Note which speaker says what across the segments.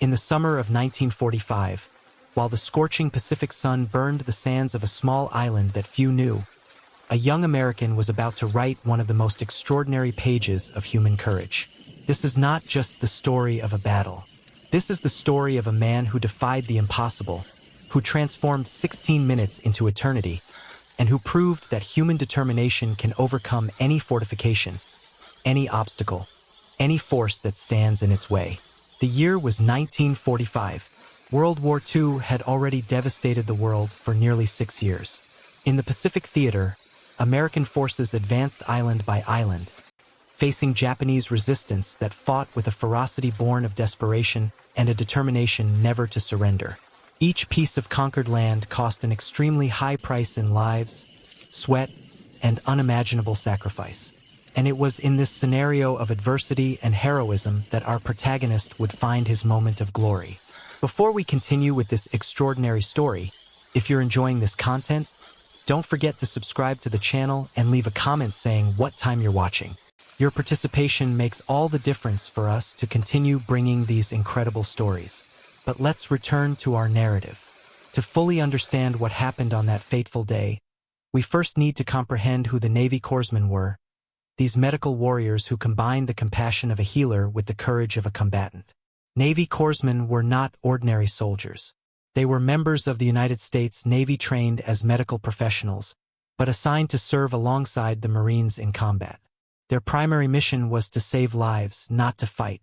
Speaker 1: In the summer of 1945, while the scorching Pacific sun burned the sands of a small island that few knew, a young American was about to write one of the most extraordinary pages of human courage. This is not just the story of a battle. This is the story of a man who defied the impossible, who transformed 16 minutes into eternity, and who proved that human determination can overcome any fortification, any obstacle, any force that stands in its way. The year was 1945. World War II had already devastated the world for nearly 6 years. In the Pacific Theater, American forces advanced island by island, facing Japanese resistance that fought with a ferocity born of desperation and a determination never to surrender. Each piece of conquered land cost an extremely high price in lives, sweat, and unimaginable sacrifice. And it was in this scenario of adversity and heroism that our protagonist would find his moment of glory. Before we continue with this extraordinary story, if you're enjoying this content, don't forget to subscribe to the channel and leave a comment saying what time you're watching. Your participation makes all the difference for us to continue bringing these incredible stories. But let's return to our narrative. To fully understand what happened on that fateful day, we first need to comprehend who the Navy Corpsmen were, these medical warriors who combined the compassion of a healer with the courage of a combatant. Navy Corpsmen were not ordinary soldiers. They were members of the United States Navy trained as medical professionals, but assigned to serve alongside the Marines in combat. Their primary mission was to save lives, not to fight.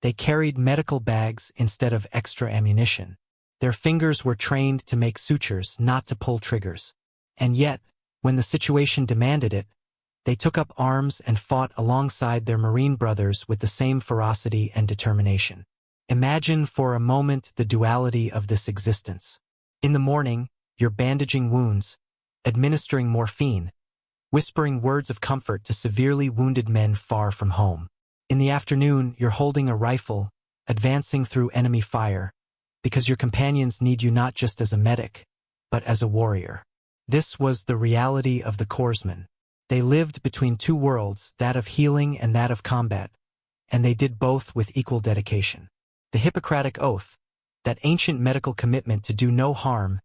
Speaker 1: They carried medical bags instead of extra ammunition. Their fingers were trained to make sutures, not to pull triggers. And yet, when the situation demanded it, they took up arms and fought alongside their Marine brothers with the same ferocity and determination. Imagine for a moment the duality of this existence. In the morning, you're bandaging wounds, administering morphine, whispering words of comfort to severely wounded men far from home. In the afternoon, you're holding a rifle, advancing through enemy fire, because your companions need you not just as a medic, but as a warrior. This was the reality of the Corpsmen. They lived between two worlds, that of healing and that of combat, and they did both with equal dedication. The Hippocratic Oath, that ancient medical commitment to do no harm,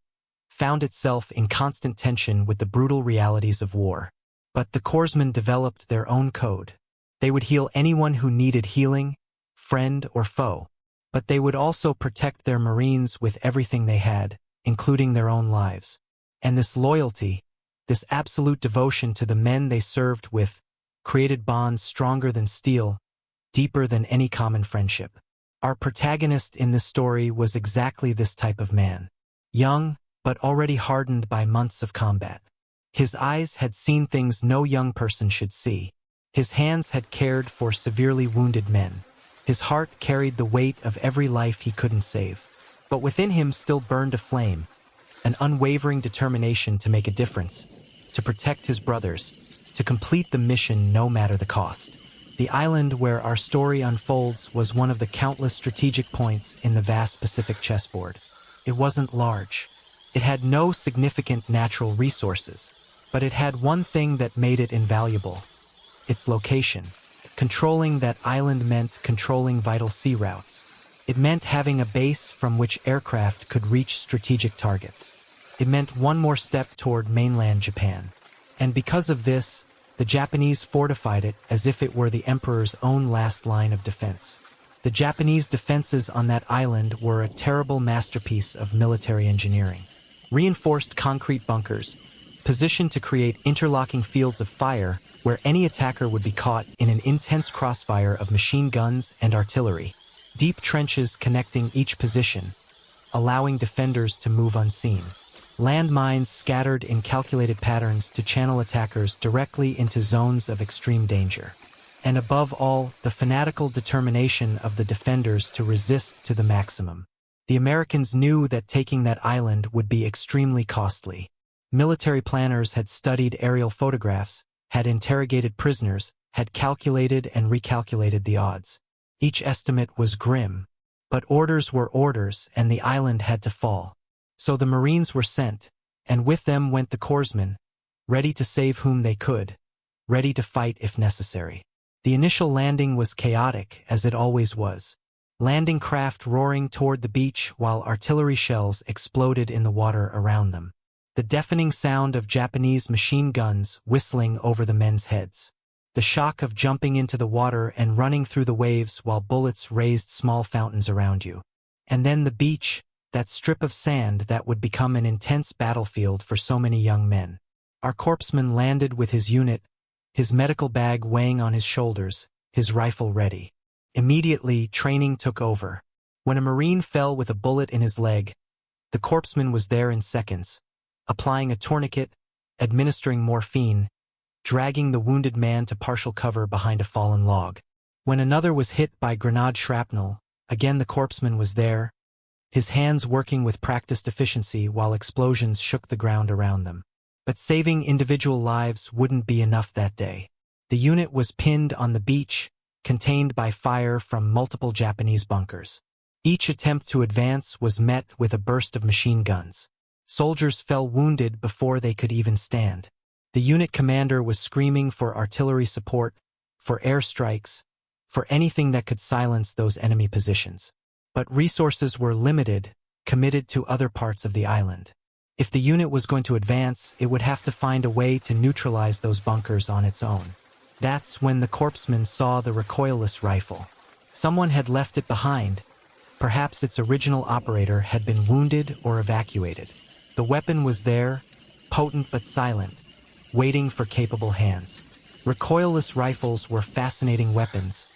Speaker 1: found itself in constant tension with the brutal realities of war. But the Corpsmen developed their own code. They would heal anyone who needed healing, friend or foe, but they would also protect their Marines with everything they had, including their own lives. And this loyalty, this absolute devotion to the men they served with, created bonds stronger than steel, deeper than any common friendship. Our protagonist in this story was exactly this type of man. Young, but already hardened by months of combat. His eyes had seen things no young person should see. His hands had cared for severely wounded men. His heart carried the weight of every life he couldn't save. But within him still burned a flame, an unwavering determination to make a difference, to protect his brothers, to complete the mission no matter the cost. The island where our story unfolds was one of the countless strategic points in the vast Pacific chessboard. It wasn't large. It had no significant natural resources, but it had one thing that made it invaluable: its location. Controlling that island meant controlling vital sea routes. It meant having a base from which aircraft could reach strategic targets. It meant one more step toward mainland Japan. And because of this, the Japanese fortified it as if it were the emperor's own last line of defense. The Japanese defenses on that island were a terrible masterpiece of military engineering. Reinforced concrete bunkers, positioned to create interlocking fields of fire where any attacker would be caught in an intense crossfire of machine guns and artillery. Deep trenches connecting each position, allowing defenders to move unseen. Landmines scattered in calculated patterns to channel attackers directly into zones of extreme danger. And above all, the fanatical determination of the defenders to resist to the maximum. The Americans knew that taking that island would be extremely costly. Military planners had studied aerial photographs, had interrogated prisoners, had calculated and recalculated the odds. Each estimate was grim, but orders were orders and the island had to fall. So the Marines were sent, and with them went the Corpsmen, ready to save whom they could, ready to fight if necessary. The initial landing was chaotic, as it always was. landing craft roaring toward the beach while artillery shells exploded in the water around them. The deafening sound of Japanese machine guns whistling over the men's heads. The shock of jumping into the water and running through the waves while bullets raised small fountains around you. And then the beach, that strip of sand that would become an intense battlefield for so many young men. Our corpsman landed with his unit, his medical bag weighing on his shoulders, his rifle ready. Immediately, training took over. When a Marine fell with a bullet in his leg, the corpsman was there in seconds, applying a tourniquet, administering morphine, dragging the wounded man to partial cover behind a fallen log. When another was hit by grenade shrapnel, again the corpsman was there, his hands working with practiced efficiency while explosions shook the ground around them. But saving individual lives wouldn't be enough that day. The unit was pinned on the beach, contained by fire from multiple Japanese bunkers. Each attempt to advance was met with a burst of machine guns. Soldiers fell wounded before they could even stand. The unit commander was screaming for artillery support, for airstrikes, for anything that could silence those enemy positions. But resources were limited, committed to other parts of the island. If the unit was going to advance, it would have to find a way to neutralize those bunkers on its own. That's when the corpsman saw the recoilless rifle. Someone had left it behind. Perhaps its original operator had been wounded or evacuated. The weapon was there, potent but silent, waiting for capable hands. Recoilless rifles were fascinating weapons,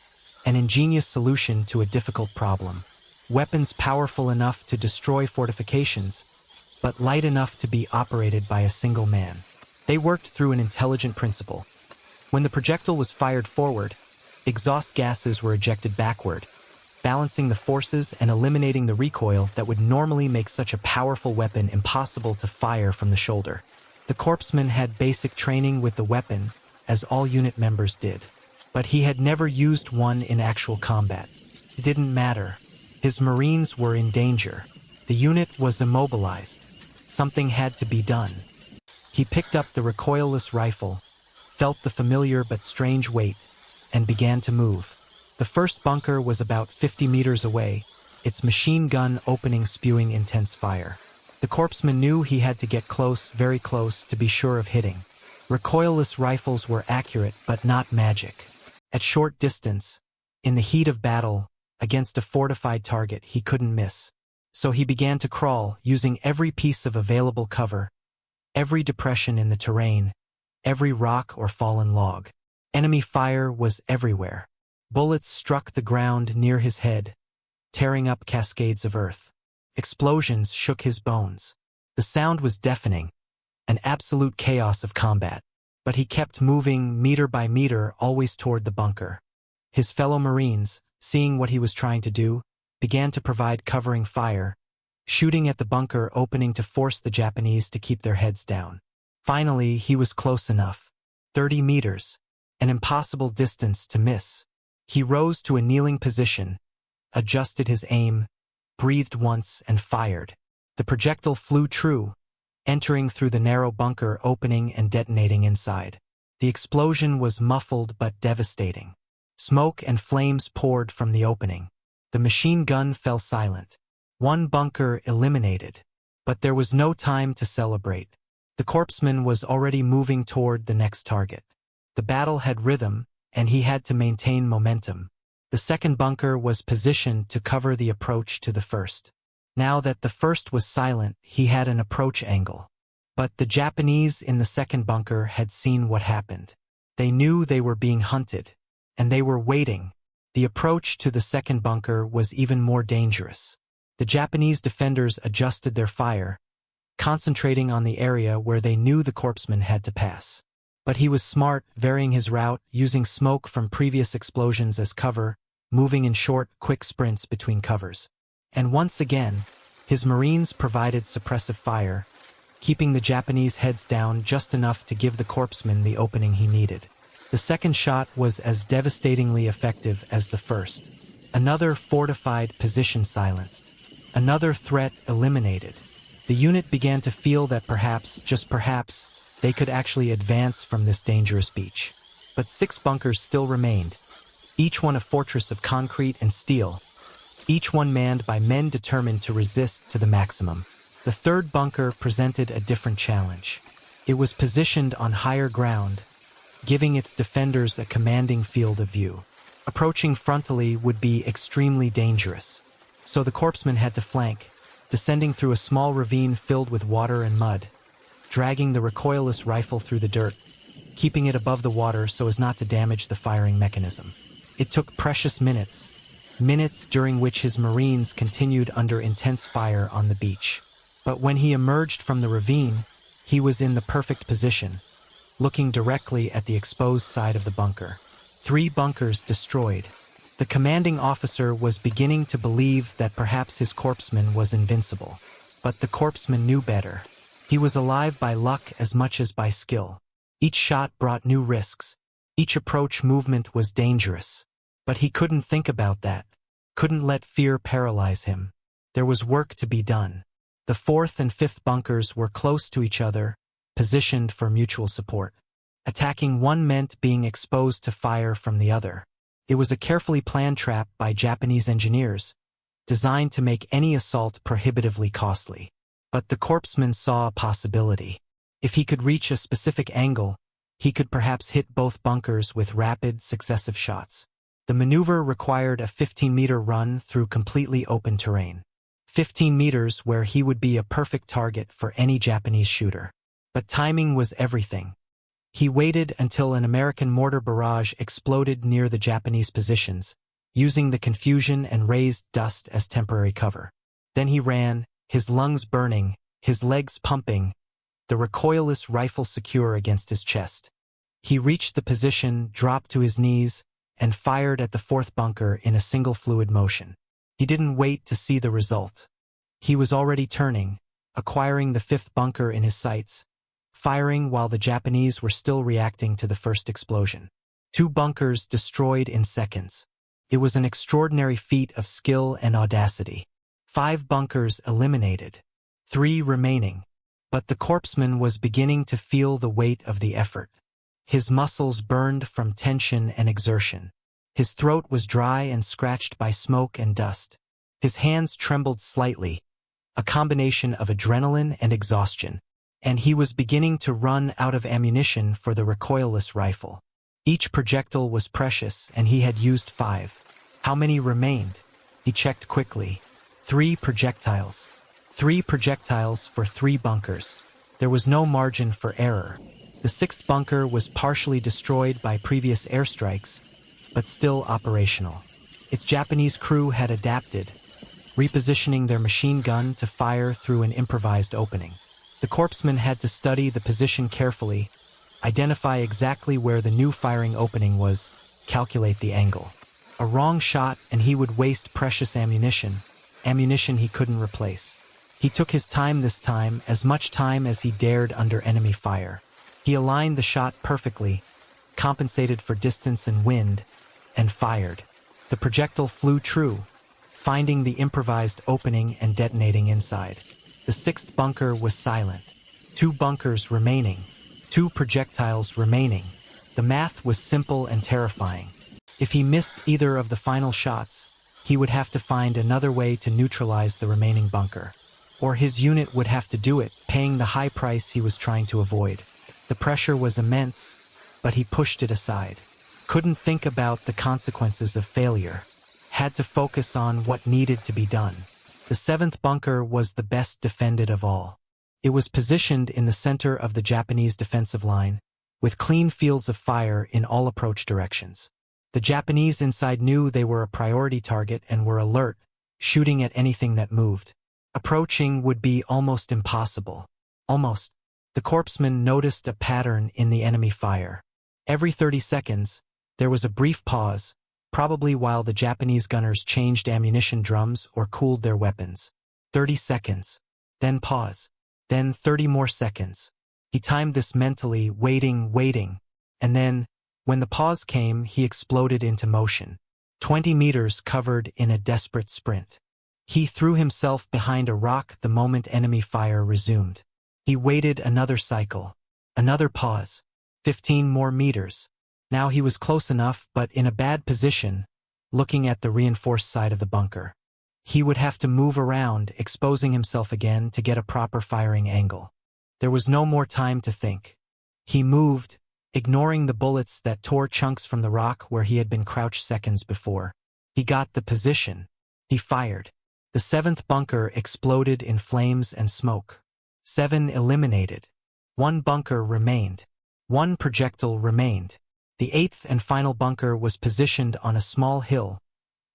Speaker 1: an ingenious solution to a difficult problem. Weapons powerful enough to destroy fortifications, but light enough to be operated by a single man. They worked through an intelligent principle. When the projectile was fired forward, exhaust gases were ejected backward, balancing the forces and eliminating the recoil that would normally make such a powerful weapon impossible to fire from the shoulder. The corpsman had basic training with the weapon, as all unit members did. But he had never used one in actual combat. It didn't matter. His Marines were in danger. The unit was immobilized. Something had to be done. He picked up the recoilless rifle, felt the familiar but strange weight, and began to move. The first bunker was about 50 meters away, its machine gun opening spewing intense fire. The corpsman knew he had to get close, very close, to be sure of hitting. Recoilless rifles were accurate but not magic. At short distance, in the heat of battle, against a fortified target, he couldn't miss. So he began to crawl, using every piece of available cover, every depression in the terrain, every rock or fallen log. Enemy fire was everywhere. Bullets struck the ground near his head, tearing up cascades of earth. Explosions shook his bones. The sound was deafening, an absolute chaos of combat. But he kept moving meter by meter, always toward the bunker. His fellow Marines, seeing what he was trying to do, began to provide covering fire, shooting at the bunker opening to force the Japanese to keep their heads down. Finally, he was close enough. 30 meters, an impossible distance to miss. He rose to a kneeling position, adjusted his aim, breathed once, and fired. The projectile flew true, entering through the narrow bunker opening and detonating inside. The explosion was muffled but devastating. Smoke and flames poured from the opening. The machine gun fell silent. One bunker eliminated. But there was no time to celebrate. The corpsman was already moving toward the next target. The battle had rhythm, and he had to maintain momentum. The second bunker was positioned to cover the approach to the first. Now that the first was silent, he had an approach angle. But the Japanese in the second bunker had seen what happened. They knew they were being hunted, and they were waiting. The approach to the second bunker was even more dangerous. The Japanese defenders adjusted their fire, concentrating on the area where they knew the corpsman had to pass. But he was smart, varying his route, using smoke from previous explosions as cover, moving in short, quick sprints between covers. And once again, his Marines provided suppressive fire, keeping the Japanese heads down just enough to give the corpsman the opening he needed. The second shot was as devastatingly effective as the first. Another fortified position silenced. Another threat eliminated. The unit began to feel that perhaps, just perhaps, they could actually advance from this dangerous beach. But 6 bunkers still remained, each one a fortress of concrete and steel, each one manned by men determined to resist to the maximum. The third bunker presented a different challenge. It was positioned on higher ground, giving its defenders a commanding field of view. Approaching frontally would be extremely dangerous, so the Corpsman had to flank, descending through a small ravine filled with water and mud, dragging the recoilless rifle through the dirt, keeping it above the water so as not to damage the firing mechanism. It took precious minutes during which his Marines continued under intense fire on the beach. But when he emerged from the ravine, he was in the perfect position, looking directly at the exposed side of the bunker. 3 bunkers destroyed. The commanding officer was beginning to believe that perhaps his Corpsman was invincible. But the Corpsman knew better. He was alive by luck as much as by skill. Each shot brought new risks. Each approach movement was dangerous. But he couldn't think about that. Couldn't let fear paralyze him. There was work to be done. The 4th and 5th bunkers were close to each other, positioned for mutual support. Attacking one meant being exposed to fire from the other. It was a carefully planned trap by Japanese engineers, designed to make any assault prohibitively costly. But the Corpsman saw a possibility. If he could reach a specific angle, he could perhaps hit both bunkers with rapid, successive shots. The maneuver required a 15-meter run through completely open terrain. 15 meters where he would be a perfect target for any Japanese shooter. But timing was everything. He waited until an American mortar barrage exploded near the Japanese positions, using the confusion and raised dust as temporary cover. Then he ran, his lungs burning, his legs pumping, the recoilless rifle secure against his chest. He reached the position, dropped to his knees, and fired at the 4th bunker in a single fluid motion. He didn't wait to see the result. He was already turning, acquiring the 5th bunker in his sights, firing while the Japanese were still reacting to the first explosion. 2 bunkers destroyed in seconds. It was an extraordinary feat of skill and audacity. 5 bunkers eliminated. 3 remaining. But the Corpsman was beginning to feel the weight of the effort. His muscles burned from tension and exertion. His throat was dry and scratched by smoke and dust. His hands trembled slightly, a combination of adrenaline and exhaustion. And he was beginning to run out of ammunition for the recoilless rifle. Each projectile was precious, and he had used 5. How many remained? He checked quickly. 3 projectiles. 3 projectiles for 3 bunkers. There was no margin for error. The 6th bunker was partially destroyed by previous airstrikes, but still operational. Its Japanese crew had adapted, repositioning their machine gun to fire through an improvised opening. The Corpsman had to study the position carefully, identify exactly where the new firing opening was, calculate the angle. A wrong shot and he would waste precious ammunition he couldn't replace. He took his time this time, as much time as he dared under enemy fire. He aligned the shot perfectly, compensated for distance and wind, and fired. The projectile flew true, finding the improvised opening and detonating inside. The 6th bunker was silent. 2 bunkers remaining. 2 projectiles remaining. The math was simple and terrifying. If he missed either of the final shots, he would have to find another way to neutralize the remaining bunker. Or his unit would have to do it, paying the high price he was trying to avoid. The pressure was immense, but he pushed it aside. Couldn't think about the consequences of failure. Had to focus on what needed to be done. The 7th bunker was the best defended of all. It was positioned in the center of the Japanese defensive line, with clean fields of fire in all approach directions. The Japanese inside knew they were a priority target and were alert, shooting at anything that moved. Approaching would be almost impossible. Almost. The Corpsman noticed a pattern in the enemy fire. Every 30 seconds, there was a brief pause, probably while the Japanese gunners changed ammunition drums or cooled their weapons. 30 seconds. Then pause. Then 30 more seconds. He timed this mentally, waiting, and then, when the pause came, he exploded into motion. 20 meters covered in a desperate sprint. He threw himself behind a rock the moment enemy fire resumed. He waited another cycle. Another pause. 15 more meters. Now he was close enough, but in a bad position, looking at the reinforced side of the bunker. He would have to move around, exposing himself again to get a proper firing angle. There was no more time to think. He moved, ignoring the bullets that tore chunks from the rock where he had been crouched seconds before. He got the position. He fired. The 7th bunker exploded in flames and smoke. 7 eliminated. 1 bunker remained. 1 projectile remained. The 8th and final bunker was positioned on a small hill,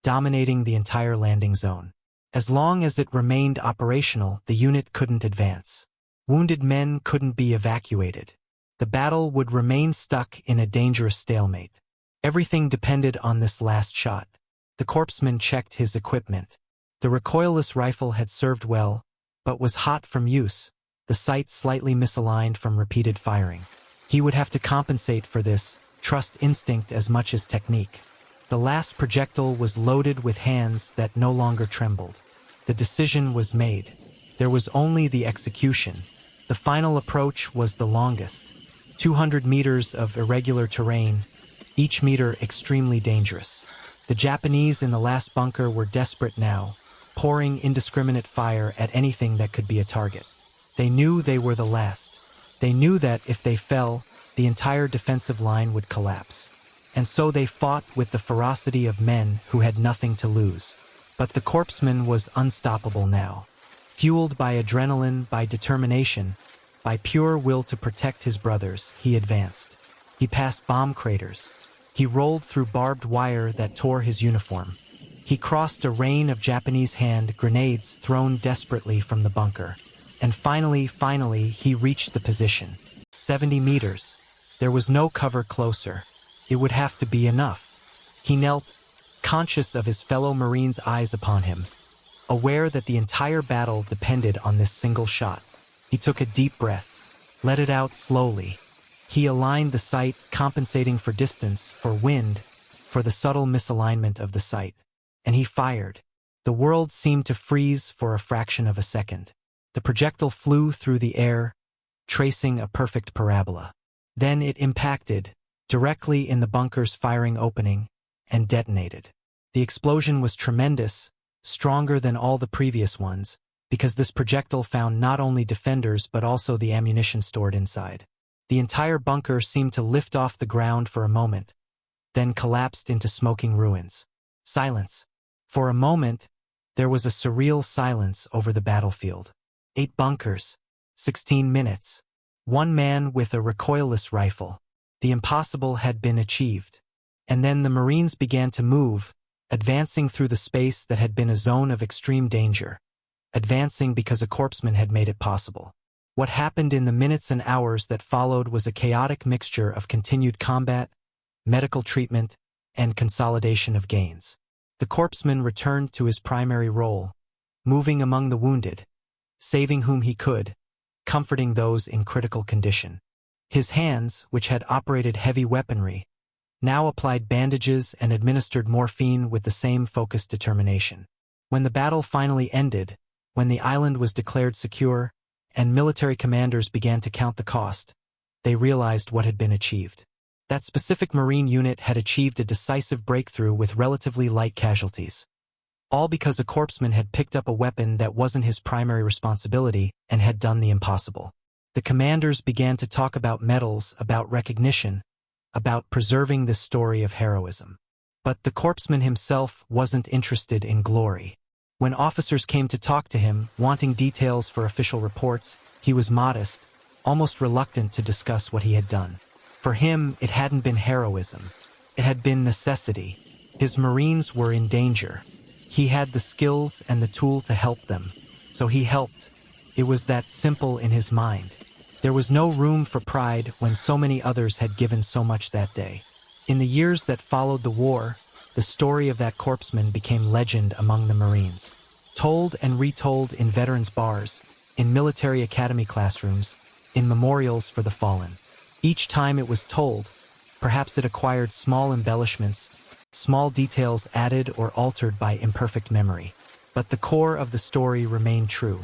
Speaker 1: dominating the entire landing zone. As long as it remained operational, the unit couldn't advance. Wounded men couldn't be evacuated. The battle would remain stuck in a dangerous stalemate. Everything depended on this last shot. The Corpsman checked his equipment. The recoilless rifle had served well, but was hot from use, the sight slightly misaligned from repeated firing. He would have to compensate for this, trust instinct as much as technique. The last projectile was loaded with hands that no longer trembled. The decision was made. There was only the execution. The final approach was the longest. 200 meters of irregular terrain, each meter extremely dangerous. The Japanese in the last bunker were desperate now, pouring indiscriminate fire at anything that could be a target. They knew they were the last. They knew that if they fell, the entire defensive line would collapse. And so they fought with the ferocity of men who had nothing to lose. But the Corpsman was unstoppable now. Fueled by adrenaline, by determination, by pure will to protect his brothers, he advanced. He passed bomb craters. He rolled through barbed wire that tore his uniform. He crossed a rain of Japanese hand grenades thrown desperately from the bunker. And finally, he reached the position. 70 meters. There was no cover closer. It would have to be enough. He knelt, conscious of his fellow Marines' eyes upon him, aware that the entire battle depended on this single shot. He took a deep breath, let it out slowly. He aligned the sight, compensating for distance, for wind, for the subtle misalignment of the sight. And he fired. The world seemed to freeze for a fraction of a second. The projectile flew through the air, tracing a perfect parabola. Then it impacted, directly in the bunker's firing opening, and detonated. The explosion was tremendous, stronger than all the previous ones, because this projectile found not only defenders but also the ammunition stored inside. The entire bunker seemed to lift off the ground for a moment, then collapsed into smoking ruins. Silence. For a moment, there was a surreal silence over the battlefield. 8 bunkers, 16 minutes. 1 man with a recoilless rifle. The impossible had been achieved. And then the Marines began to move, advancing through the space that had been a zone of extreme danger. Advancing because a Corpsman had made it possible. What happened in the minutes and hours that followed was a chaotic mixture of continued combat, medical treatment, and consolidation of gains. The Corpsman returned to his primary role, moving among the wounded, saving whom he could, comforting those in critical condition. His hands, which had operated heavy weaponry, now applied bandages and administered morphine with the same focused determination. When the battle finally ended, when the island was declared secure, and military commanders began to count the cost, they realized what had been achieved. That specific Marine unit had achieved a decisive breakthrough with relatively light casualties. All because a Corpsman had picked up a weapon that wasn't his primary responsibility and had done the impossible. The commanders began to talk about medals, about recognition, about preserving this story of heroism. But the Corpsman himself wasn't interested in glory. When officers came to talk to him, wanting details for official reports, he was modest, almost reluctant to discuss what he had done. For him, it hadn't been heroism. It had been necessity. His Marines were in danger. He had the skills and the tool to help them, so he helped. It was that simple in his mind. There was no room for pride when so many others had given so much that day. In the years that followed the war, the story of that Corpsman became legend among the Marines. Told and retold in veterans' bars, in military academy classrooms, in memorials for the fallen. Each time it was told, perhaps it acquired small embellishments, small details added or altered by imperfect memory. But the core of the story remained true.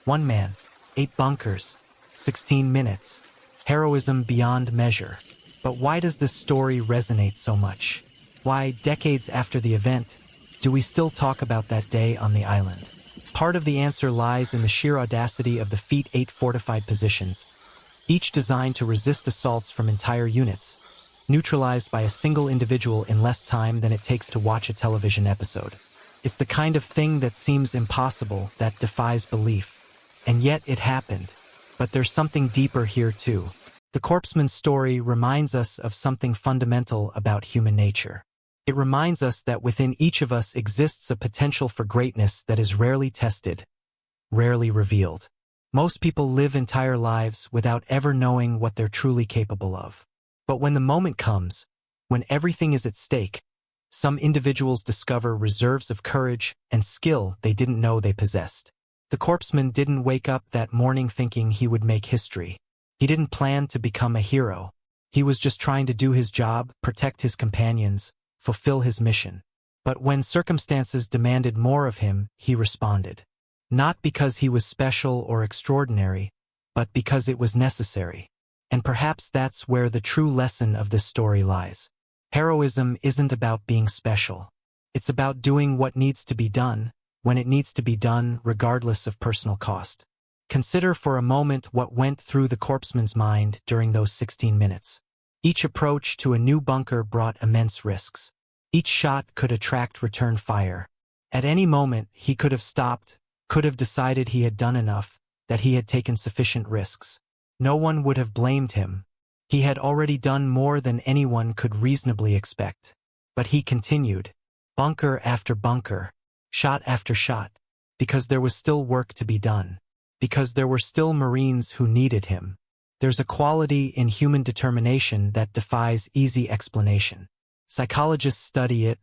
Speaker 1: 1 man, 8 bunkers, 16 minutes. Heroism beyond measure. But why does this story resonate so much? Why, decades after the event, do we still talk about that day on the island? Part of the answer lies in the sheer audacity of the Feat 8 fortified positions, each designed to resist assaults from entire units, neutralized by a single individual in less time than it takes to watch a television episode. It's the kind of thing that seems impossible, that defies belief. And yet it happened. But there's something deeper here too. The Corpsman's story reminds us of something fundamental about human nature. It reminds us that within each of us exists a potential for greatness that is rarely tested, rarely revealed. Most people live entire lives without ever knowing what they're truly capable of. But when the moment comes, when everything is at stake, some individuals discover reserves of courage and skill they didn't know they possessed. The Corpsman didn't wake up that morning thinking he would make history. He didn't plan to become a hero. He was just trying to do his job, protect his companions, fulfill his mission. But when circumstances demanded more of him, he responded. Not because he was special or extraordinary, but because it was necessary. And perhaps that's where the true lesson of this story lies. Heroism isn't about being special. It's about doing what needs to be done, when it needs to be done, regardless of personal cost. Consider for a moment what went through the Corpsman's mind during those 16 minutes. Each approach to a new bunker brought immense risks. Each shot could attract return fire. At any moment, he could have stopped, could have decided he had done enough, that he had taken sufficient risks. No one would have blamed him. He had already done more than anyone could reasonably expect. But he continued, bunker after bunker, shot after shot, because there was still work to be done. Because there were still Marines who needed him. There's a quality in human determination that defies easy explanation. Psychologists study it,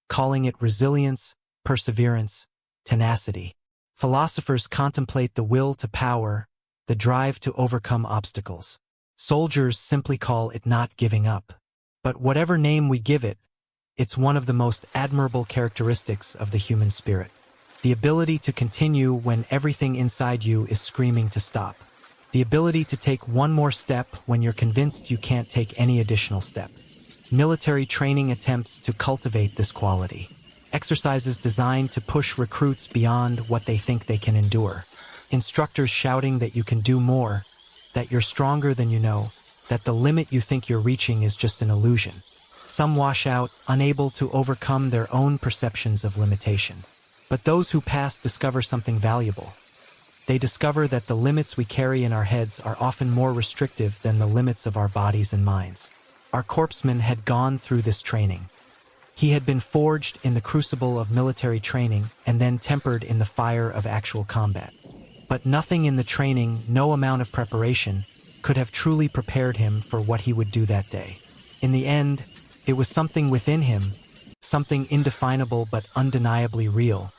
Speaker 1: calling it resilience, perseverance, tenacity. Philosophers contemplate the will to power, the drive to overcome obstacles. Soldiers simply call it not giving up. But whatever name we give it, it's one of the most admirable characteristics of the human spirit. The ability to continue when everything inside you is screaming to stop. The ability to take one more step when you're convinced you can't take any additional step. Military training attempts to cultivate this quality. Exercises designed to push recruits beyond what they think they can endure. Instructors shouting that you can do more, that you're stronger than you know, that the limit you think you're reaching is just an illusion. Some wash out, unable to overcome their own perceptions of limitation. But those who pass discover something valuable. They discover that the limits we carry in our heads are often more restrictive than the limits of our bodies and minds. Our Corpsman had gone through this training. He had been forged in the crucible of military training and then tempered in the fire of actual combat. But nothing in the training, no amount of preparation, could have truly prepared him for what he would do that day. In the end, it was something within him, something indefinable but undeniably real,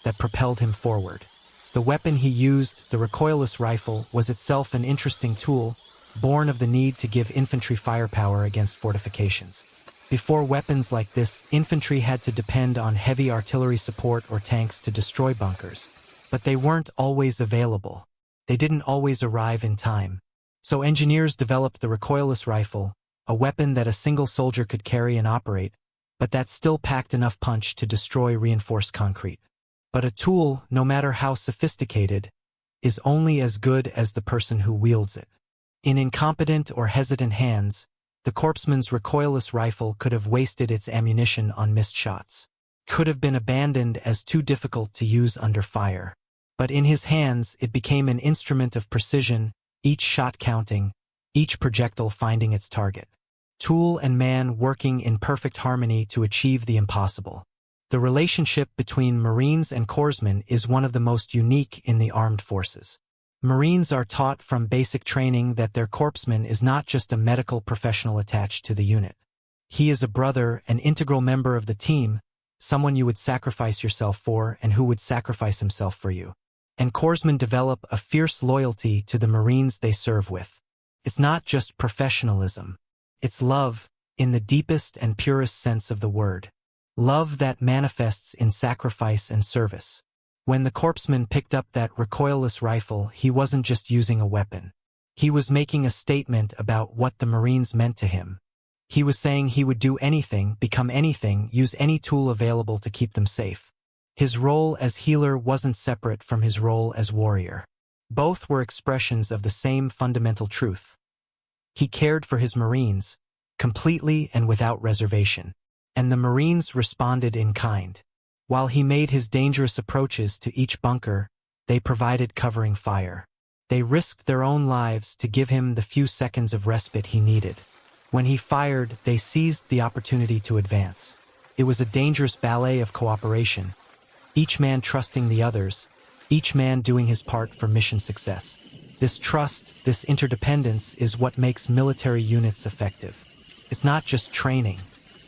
Speaker 1: that propelled him forward. The weapon he used, the recoilless rifle, was itself an interesting tool, born of the need to give infantry firepower against fortifications. Before weapons like this, infantry had to depend on heavy artillery support or tanks to destroy bunkers. But they weren't always available. They didn't always arrive in time. So engineers developed the recoilless rifle, a weapon that a single soldier could carry and operate, but that still packed enough punch to destroy reinforced concrete. But a tool, no matter how sophisticated, is only as good as the person who wields it. In incompetent or hesitant hands, the Corpsman's recoilless rifle could have wasted its ammunition on missed shots, could have been abandoned as too difficult to use under fire. But in his hands, it became an instrument of precision, each shot counting, each projectile finding its target. Tool and man working in perfect harmony to achieve the impossible. The relationship between Marines and Corpsmen is one of the most unique in the armed forces. Marines are taught from basic training that their Corpsman is not just a medical professional attached to the unit. He is a brother, an integral member of the team, someone you would sacrifice yourself for and who would sacrifice himself for you. And Corpsmen develop a fierce loyalty to the Marines they serve with. It's not just professionalism. It's love, in the deepest and purest sense of the word. Love that manifests in sacrifice and service. When the Corpsman picked up that recoilless rifle, he wasn't just using a weapon. He was making a statement about what the Marines meant to him. He was saying he would do anything, become anything, use any tool available to keep them safe. His role as healer wasn't separate from his role as warrior. Both were expressions of the same fundamental truth. He cared for his Marines, completely and without reservation, and the Marines responded in kind. While he made his dangerous approaches to each bunker, they provided covering fire. They risked their own lives to give him the few seconds of respite he needed. When he fired, they seized the opportunity to advance. It was a dangerous ballet of cooperation, each man trusting the others, each man doing his part for mission success. This trust, this interdependence is what makes military units effective. It's not just training.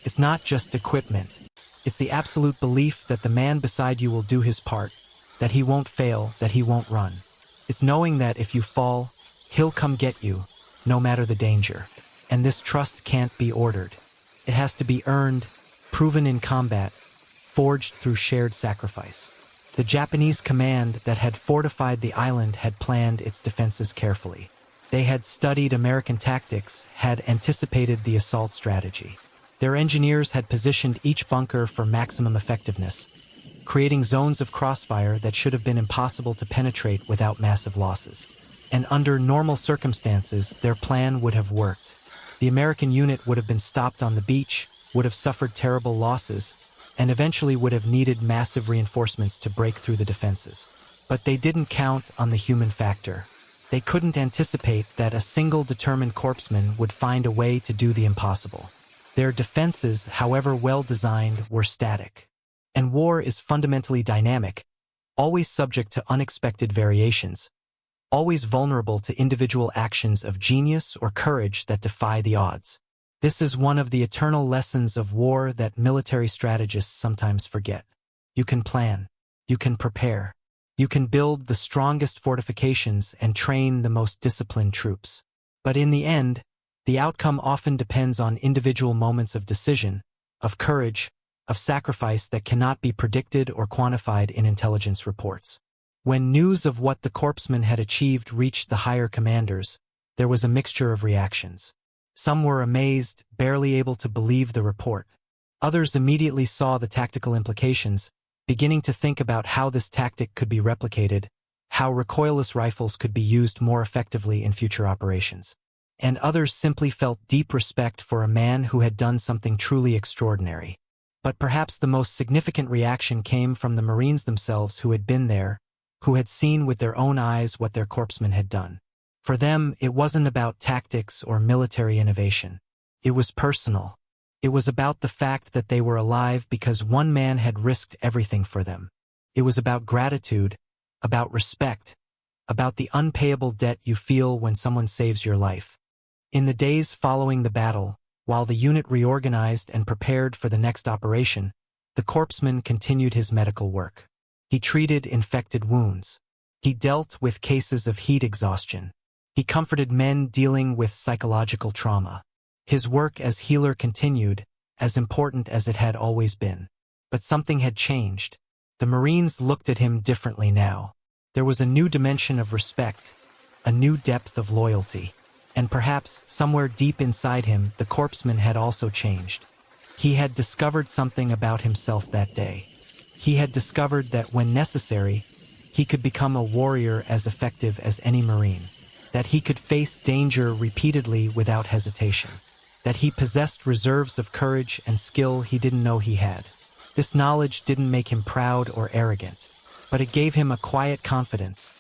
Speaker 1: It's not just equipment. It's the absolute belief that the man beside you will do his part, that he won't fail, that he won't run. It's knowing that if you fall, he'll come get you, no matter the danger. And this trust can't be ordered. It has to be earned, proven in combat, forged through shared sacrifice. The Japanese command that had fortified the island had planned its defenses carefully. They had studied American tactics, had anticipated the assault strategy. Their engineers had positioned each bunker for maximum effectiveness, creating zones of crossfire that should have been impossible to penetrate without massive losses. And under normal circumstances, their plan would have worked. The American unit would have been stopped on the beach, would have suffered terrible losses, and eventually would have needed massive reinforcements to break through the defenses. But they didn't count on the human factor. They couldn't anticipate that a single determined corpsman would find a way to do the impossible. Their defenses, however well designed, were static. And war is fundamentally dynamic, always subject to unexpected variations, always vulnerable to individual actions of genius or courage that defy the odds. This is one of the eternal lessons of war that military strategists sometimes forget. You can plan, you can prepare, you can build the strongest fortifications and train the most disciplined troops. But in the end, the outcome often depends on individual moments of decision, of courage, of sacrifice that cannot be predicted or quantified in intelligence reports. When news of what the Corpsman had achieved reached the higher commanders, there was a mixture of reactions. Some were amazed, barely able to believe the report. Others immediately saw the tactical implications, beginning to think about how this tactic could be replicated, how recoilless rifles could be used more effectively in future operations. And others simply felt deep respect for a man who had done something truly extraordinary. But perhaps the most significant reaction came from the Marines themselves who had been there, who had seen with their own eyes what their corpsmen had done. For them, it wasn't about tactics or military innovation. It was personal. It was about the fact that they were alive because one man had risked everything for them. It was about gratitude, about respect, about the unpayable debt you feel when someone saves your life. In the days following the battle, while the unit reorganized and prepared for the next operation, the corpsman continued his medical work. He treated infected wounds. He dealt with cases of heat exhaustion. He comforted men dealing with psychological trauma. His work as healer continued, as important as it had always been. But something had changed. The Marines looked at him differently now. There was a new dimension of respect, a new depth of loyalty. And perhaps, somewhere deep inside him, the corpsman had also changed. He had discovered something about himself that day. He had discovered that when necessary, he could become a warrior as effective as any Marine. That he could face danger repeatedly without hesitation. That he possessed reserves of courage and skill he didn't know he had. This knowledge didn't make him proud or arrogant, but it gave him a quiet confidence,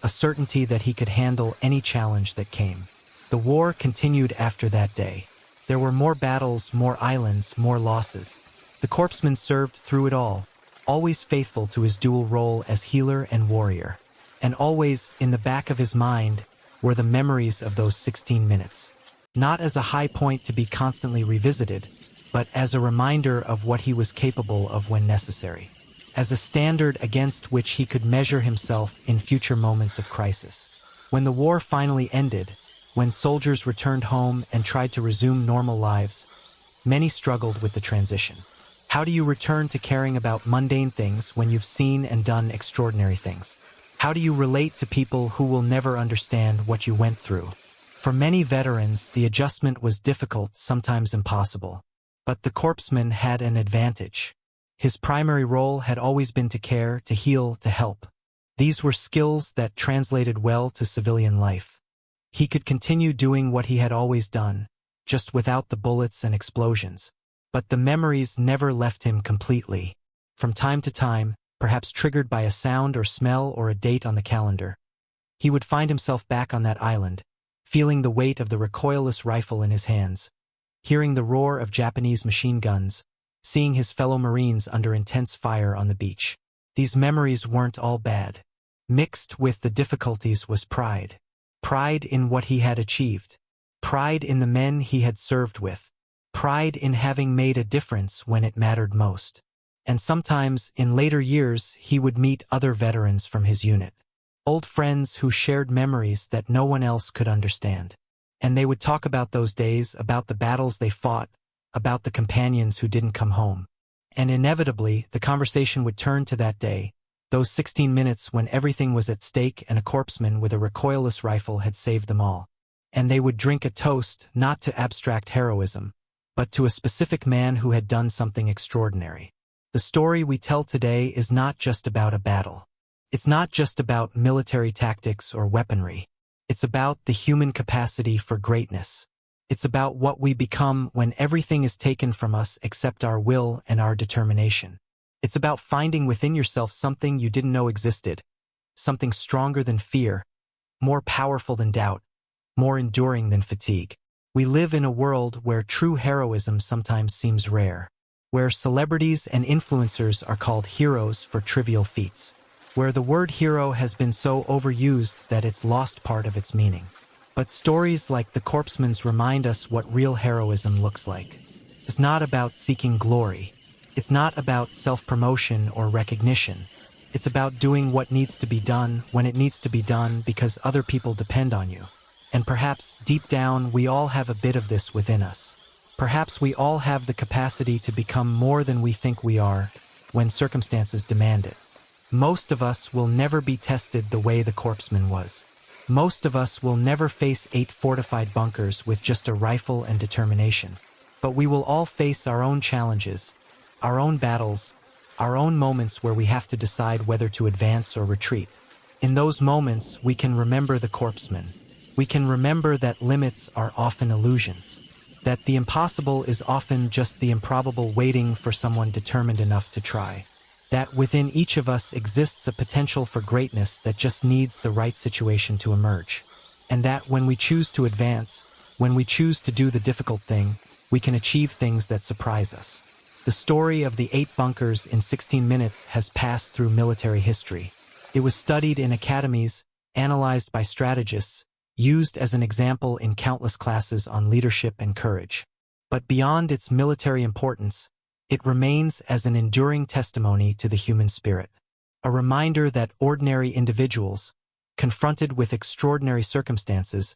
Speaker 1: a certainty that he could handle any challenge that came. The war continued after that day. There were more battles, more islands, more losses. The corpsman served through it all, always faithful to his dual role as healer and warrior. And always, in the back of his mind, were the memories of those 16 minutes. Not as a high point to be constantly revisited, but as a reminder of what he was capable of when necessary. As a standard against which he could measure himself in future moments of crisis. When the war finally ended, when soldiers returned home and tried to resume normal lives, many struggled with the transition. How do you return to caring about mundane things when you've seen and done extraordinary things? How do you relate to people who will never understand what you went through? For many veterans, the adjustment was difficult, sometimes impossible. But the Corpsman had an advantage. His primary role had always been to care, to heal, to help. These were skills that translated well to civilian life. He could continue doing what he had always done, just without the bullets and explosions. But the memories never left him completely. From time to time, perhaps triggered by a sound or smell or a date on the calendar, he would find himself back on that island, feeling the weight of the recoilless rifle in his hands, hearing the roar of Japanese machine guns, seeing his fellow Marines under intense fire on the beach. These memories weren't all bad. Mixed with the difficulties was pride. Pride in what he had achieved. Pride in the men he had served with. Pride in having made a difference when it mattered most. And sometimes, in later years, he would meet other veterans from his unit. Old friends who shared memories that no one else could understand. And they would talk about those days, about the battles they fought, about the companions who didn't come home. And inevitably, the conversation would turn to that day, those 16 minutes when everything was at stake and a corpsman with a recoilless rifle had saved them all. And they would drink a toast, not to abstract heroism, but to a specific man who had done something extraordinary. The story we tell today is not just about a battle. It's not just about military tactics or weaponry. It's about the human capacity for greatness. It's about what we become when everything is taken from us except our will and our determination. It's about finding within yourself something you didn't know existed, something stronger than fear, more powerful than doubt, more enduring than fatigue. We live in a world where true heroism sometimes seems rare, where celebrities and influencers are called heroes for trivial feats, where the word hero has been so overused that it's lost part of its meaning. But stories like the Corpsman's remind us what real heroism looks like. It's not about seeking glory. It's not about self-promotion or recognition. It's about doing what needs to be done when it needs to be done because other people depend on you. And perhaps, deep down, we all have a bit of this within us. Perhaps we all have the capacity to become more than we think we are when circumstances demand it. Most of us will never be tested the way the Corpsman was. Most of us will never face 8 fortified bunkers with just a rifle and determination. But we will all face our own challenges, our own battles, our own moments where we have to decide whether to advance or retreat. In those moments, we can remember the Corpsman. We can remember that limits are often illusions, that the impossible is often just the improbable waiting for someone determined enough to try. That within each of us exists a potential for greatness that just needs the right situation to emerge. And that when we choose to advance, when we choose to do the difficult thing, we can achieve things that surprise us. The story of the 8 bunkers in 16 minutes has passed through military history. It was studied in academies, analyzed by strategists, used as an example in countless classes on leadership and courage. But beyond its military importance, it remains as an enduring testimony to the human spirit, a reminder that ordinary individuals, confronted with extraordinary circumstances,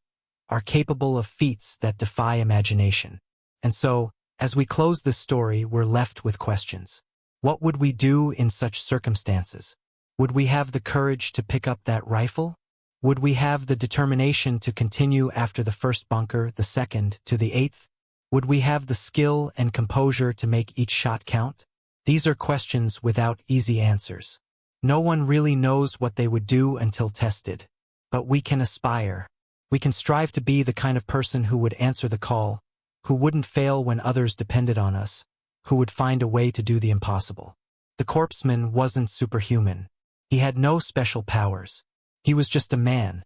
Speaker 1: are capable of feats that defy imagination. And so, as we close this story, we're left with questions. What would we do in such circumstances? Would we have the courage to pick up that rifle? Would we have the determination to continue after the first bunker, the second, to the 8th? Would we have the skill and composure to make each shot count? These are questions without easy answers. No one really knows what they would do until tested. But we can aspire. We can strive to be the kind of person who would answer the call, who wouldn't fail when others depended on us, who would find a way to do the impossible. The Corpsman wasn't superhuman. He had no special powers. He was just a man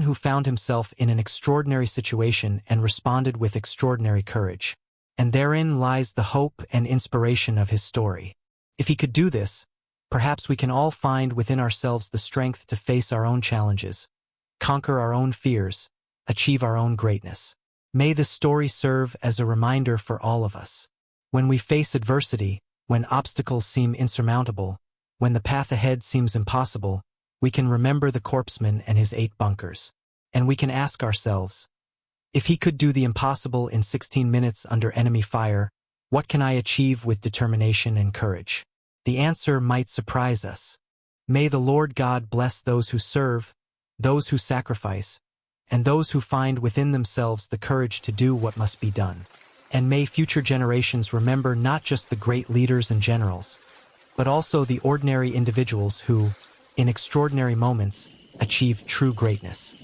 Speaker 1: who found himself in an extraordinary situation and responded with extraordinary courage. And therein lies the hope and inspiration of his story. If he could do this, perhaps we can all find within ourselves the strength to face our own challenges, conquer our own fears, achieve our own greatness. May this story serve as a reminder for all of us. When we face adversity, when obstacles seem insurmountable, when the path ahead seems impossible, we can remember the Corpsman and his 8 bunkers. And we can ask ourselves, if he could do the impossible in 16 minutes under enemy fire, what can I achieve with determination and courage? The answer might surprise us. May the Lord God bless those who serve, those who sacrifice, and those who find within themselves the courage to do what must be done. And may future generations remember not just the great leaders and generals, but also the ordinary individuals who, in extraordinary moments, achieve true greatness.